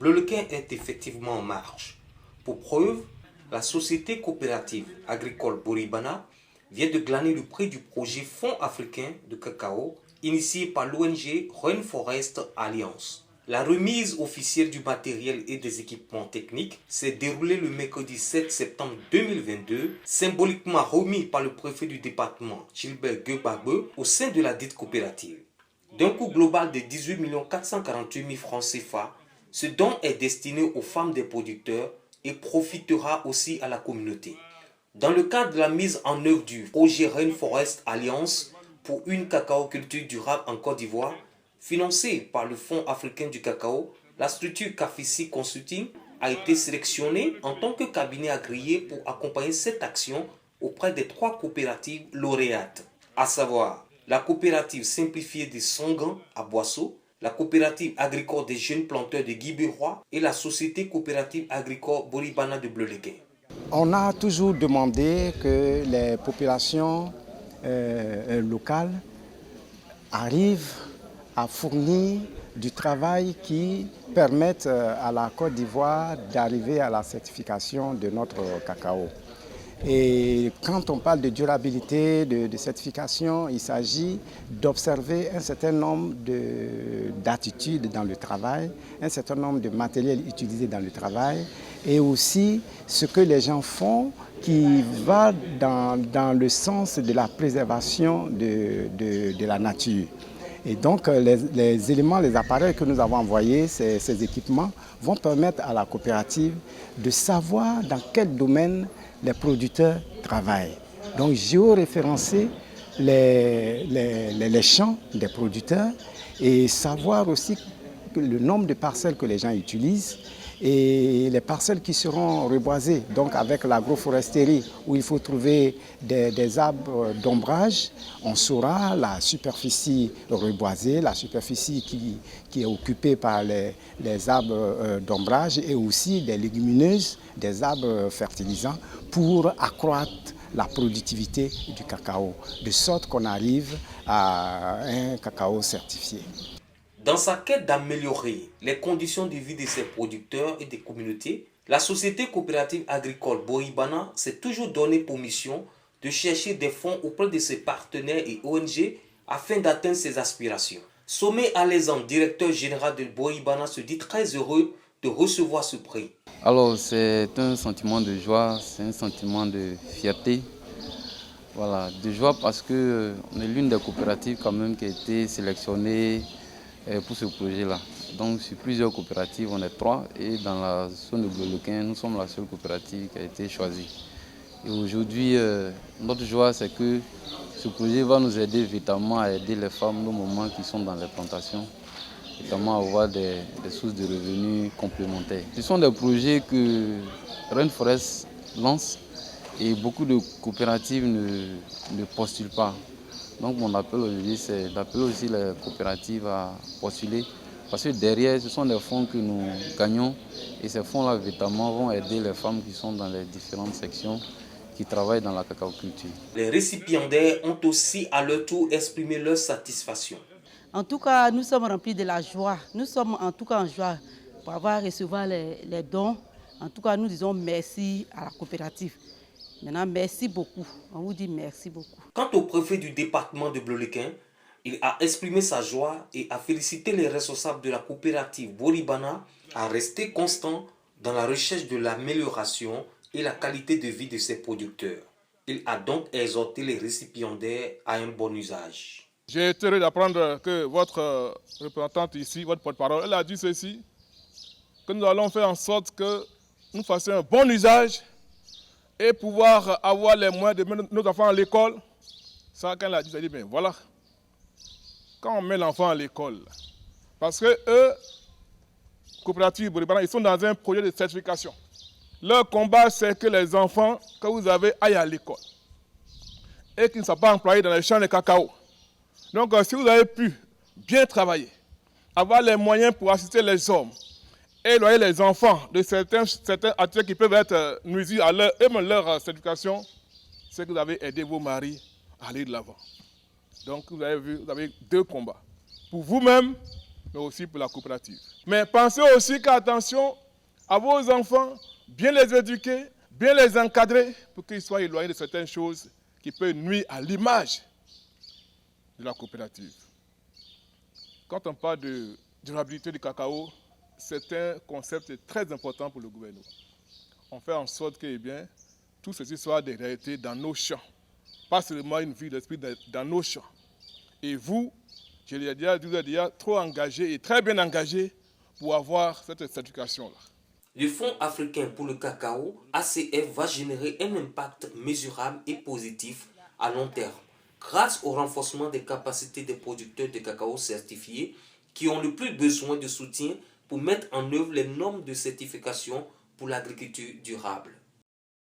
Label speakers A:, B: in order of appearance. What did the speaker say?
A: Bleulequin est effectivement en marche. Pour preuve, la société coopérative agricole Boribana vient de glaner le prix du projet Fonds africain de cacao initié par l'ONG Rainforest Alliance. La remise officielle du matériel et des équipements techniques s'est déroulée le mercredi 7 septembre 2022, symboliquement remis par le préfet du département Gilbert Guebagbe au sein de la dite coopérative. D'un coût global de 18 448 000 francs CFA, ce don est destiné aux femmes des producteurs et profitera aussi à la communauté. Dans le cadre de la mise en œuvre du projet Rainforest Alliance pour une cacaoculture durable en Côte d'Ivoire, financé par le Fonds africain du cacao, la structure Cafissi Consulting a été sélectionnée en tant que cabinet agréé pour accompagner cette action auprès des 3 coopératives lauréates, à savoir la coopérative simplifiée des Songans à Boisseau, la coopérative agricole des jeunes planteurs de Guibérois et la société coopérative agricole Boribana de Bleulequin.
B: On a toujours demandé que les populations locales arrivent à fournir du travail qui permette à la Côte d'Ivoire d'arriver à la certification de notre cacao. Et quand on parle de durabilité, de certification, il s'agit d'observer un certain nombre d'attitudes dans le travail, un certain nombre de matériels utilisés dans le travail et aussi ce que les gens font qui va dans le sens de la préservation de la nature. Et donc les éléments, les appareils que nous avons envoyés, ces équipements, vont permettre à la coopérative de savoir dans quel domaine les producteurs travaillent. Donc géoréférencer les champs des producteurs et savoir aussi le nombre de parcelles que les gens utilisent et les parcelles qui seront reboisées, donc avec l'agroforesterie où il faut trouver des arbres d'ombrage, on saura la superficie reboisée, la superficie qui est occupée par les arbres d'ombrage et aussi des légumineuses, des arbres fertilisants pour accroître la productivité du cacao, de sorte qu'on arrive à un cacao certifié.
A: Dans sa quête d'améliorer les conditions de vie de ses producteurs et des communautés, la société coopérative agricole Boribana s'est toujours donné pour mission de chercher des fonds auprès de ses partenaires et ONG afin d'atteindre ses aspirations. Sommet Alezan, directeur général de Boribana, se dit très heureux de recevoir ce prix.
C: Alors c'est un sentiment de joie, c'est un sentiment de fierté. Voilà, de joie parce qu'on est l'une des coopératives quand même qui a été sélectionnée pour ce projet-là. Donc sur plusieurs coopératives, on est 3 et dans la zone de Bleulequin, nous sommes la seule coopérative qui a été choisie. Et aujourd'hui, notre joie, c'est que ce projet va nous aider véritablement à aider les femmes, nos mamans qui sont dans les plantations, notamment à avoir des sources de revenus complémentaires. Ce sont des projets que Rainforest lance et beaucoup de coopératives ne postulent pas. Donc mon appel aujourd'hui, c'est d'appeler aussi les coopératives à postuler parce que derrière, ce sont des fonds que nous gagnons et ces fonds-là, véritablement, vont aider les femmes qui sont dans les différentes sections qui travaillent dans la cacaoculture.
A: Les récipiendaires ont aussi à leur tour exprimé leur satisfaction.
D: En tout cas, nous sommes remplis de la joie. Nous sommes en tout cas en joie pour avoir recevoir les dons. En tout cas, nous disons merci à la coopérative. Maintenant, merci beaucoup. On vous dit merci beaucoup.
A: Quant au préfet du département de Bleulequin, il a exprimé sa joie et a félicité les responsables de la coopérative Boribana à rester constants dans la recherche de l'amélioration et la qualité de vie de ses producteurs. Il a donc exhorté les récipiendaires à un bon usage.
E: J'ai été heureux d'apprendre que votre représentante ici, votre porte-parole, elle a dit ceci, que nous allons faire en sorte que nous fassions un bon usage et pouvoir avoir les moyens de mettre nos enfants à l'école. Ça, quand elle a dit, elle a dit, bien voilà, quand on met l'enfant à l'école, parce que eux, coopérative Boribana, ils sont dans un projet de certification. Leur combat, c'est que les enfants que vous avez aillent à l'école et qu'ils ne soient pas employés dans les champs de cacao. Donc, si vous avez pu bien travailler, avoir les moyens pour assister les hommes, éloigner les enfants de certains activités qui peuvent être nuisibles à leur certification, c'est que vous avez aidé vos maris à aller de l'avant. Donc, vous avez vu, vous avez 2 combats. Pour vous-même mais aussi pour la coopérative. Mais pensez aussi qu'attention à vos enfants, bien les éduquer, bien les encadrer pour qu'ils soient éloignés de certaines choses qui peuvent nuire à l'image de la coopérative. Quand on parle de durabilité du cacao, c'est un concept très important pour le gouvernement. On fait en sorte que tout ceci soit des réalités dans nos champs, pas seulement une vie d'esprit dans nos champs. Et vous, je l'ai déjà dit, vous êtes déjà trop engagés et très bien engagés pour avoir cette certification-là.
A: Le Fonds africain pour le cacao, ACF, va générer un impact mesurable et positif à long terme, grâce au renforcement des capacités des producteurs de cacao certifiés qui ont le plus besoin de soutien pour mettre en œuvre les normes de certification pour l'agriculture durable.